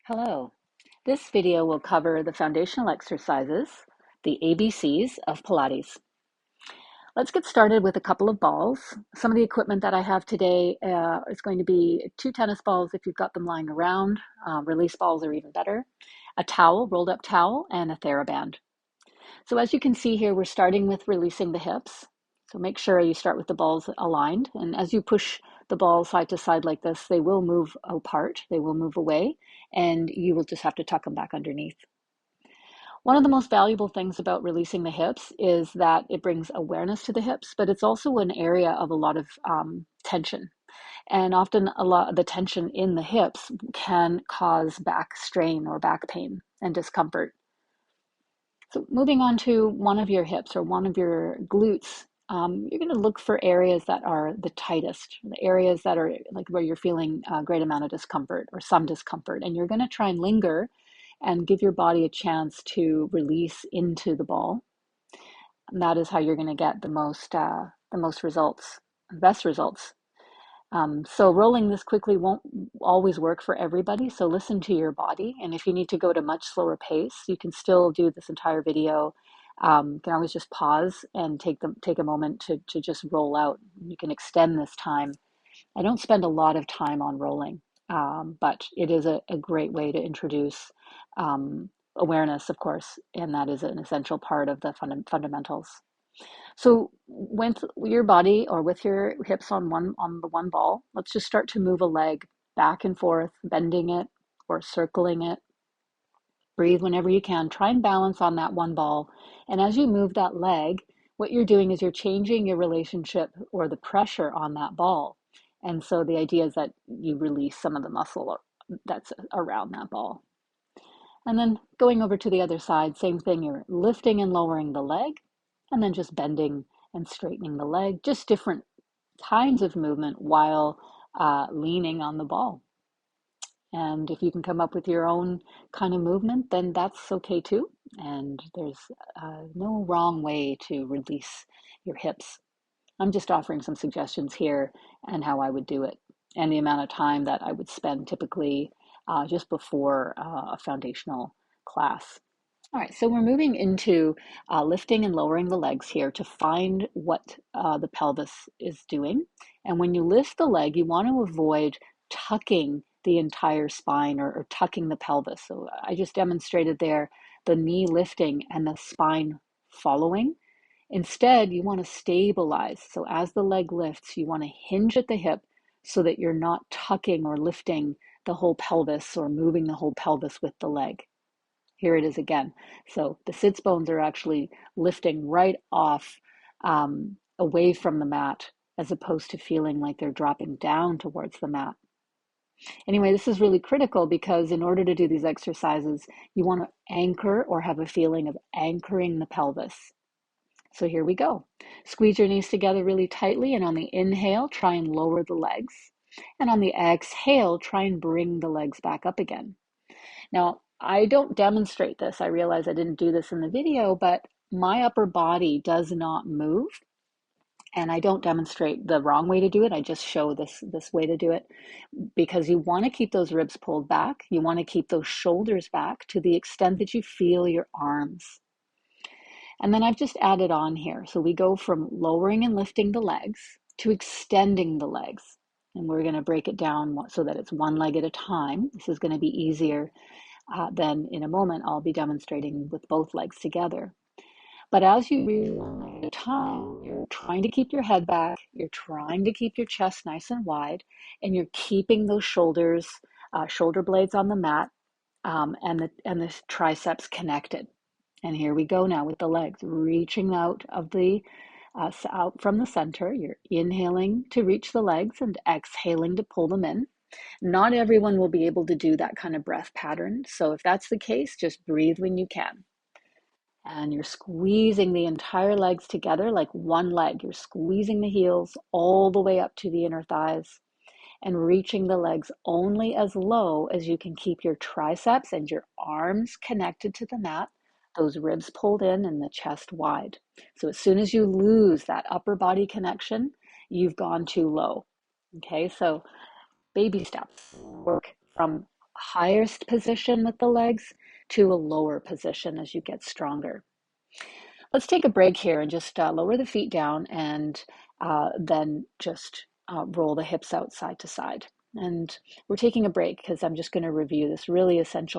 Hello. This video will cover the foundational exercises, the ABCs of Pilates. Let's get started with a couple of balls. Some of the equipment that I have today is going to be 2 tennis balls if you've got them lying around. Release balls are even better. A towel, rolled up towel, and a TheraBand. So as you can see here, we're starting with releasing the hips. So make sure you start with the balls aligned. And as you push the ball side to side like this, they will move apart, they will move away, and you will just have to tuck them back underneath. One of the most valuable things about releasing the hips is that it brings awareness to the hips, but it's also an area of a lot of tension. And often a lot of the tension in the hips can cause back strain or back pain and discomfort. So moving on to one of your hips or one of your glutes, you're going to look for areas that are the tightest, the areas that are like where you're feeling a great amount of discomfort or some discomfort. And you're going to try and linger and give your body a chance to release into the ball. And that is how you're going to get the most results, best results. So rolling this quickly won't always work for everybody. So listen to your body. And if you need to go at a much slower pace, you can still do this entire video. You can always just pause and take a moment to just roll out. You can extend this time. I don't spend a lot of time on rolling, but it is a great way to introduce awareness, of course, and that is an essential part of the fundamentals. So with your body or with your hips on the one ball, let's just start to move a leg back and forth, bending it or circling it. Breathe whenever you can. Try and balance on that one ball. And as you move that leg, what you're doing is you're changing your relationship or the pressure on that ball. And so the idea is that you release some of the muscle that's around that ball. And then going over to the other side, same thing, you're lifting and lowering the leg, and then just bending and straightening the leg, just different kinds of movement while leaning on the ball. And if you can come up with your own kind of movement, then that's okay too. And there's no wrong way to release your hips. I'm just offering some suggestions here and how I would do it, and the amount of time that I would spend typically just before a foundational class. All right, so we're moving into lifting and lowering the legs here to find what the pelvis is doing. And when you lift the leg, you want to avoid tucking the entire spine or tucking the pelvis. So I just demonstrated there the knee lifting and the spine following. Instead, you want to stabilize. So as the leg lifts, you want to hinge at the hip so that you're not tucking or lifting the whole pelvis or moving the whole pelvis with the leg. Here it is again. So the sits bones are actually lifting right off away from the mat as opposed to feeling like they're dropping down towards the mat. Anyway, this is really critical because in order to do these exercises, you want to anchor or have a feeling of anchoring the pelvis. So here we go. Squeeze your knees together really tightly, and on the inhale, try and lower the legs. And on the exhale, try and bring the legs back up again. Now, I don't demonstrate this. I realize I didn't do this in the video, but my upper body does not move. And I don't demonstrate the wrong way to do it. I just show this way to do it because you want to keep those ribs pulled back. You want to keep those shoulders back to the extent that you feel your arms. And then I've just added on here. So we go from lowering and lifting the legs to extending the legs. And we're going to break it down so that it's one leg at a time. This is going to be easier than in a moment I'll be demonstrating with both legs together. But as you reach one leg at a time, you're trying to keep your head back, you're trying to keep your chest nice and wide, and you're keeping those shoulders, shoulder blades on the mat, and the triceps connected. And here we go now with the legs, reaching out of out from the center. You're inhaling to reach the legs and exhaling to pull them in. Not everyone will be able to do that kind of breath pattern. So if that's the case, just breathe when you can. And you're squeezing the entire legs together like one leg. You're squeezing the heels all the way up to the inner thighs and reaching the legs only as low as you can keep your triceps and your arms connected to the mat, those ribs pulled in and the chest wide. So as soon as you lose that upper body connection, you've gone too low. Okay, so baby steps. Work from highest position with the legs to a lower position as you get stronger. Let's take a break here and just lower the feet down and then just roll the hips out side to side. And we're taking a break because I'm just going to review this really essential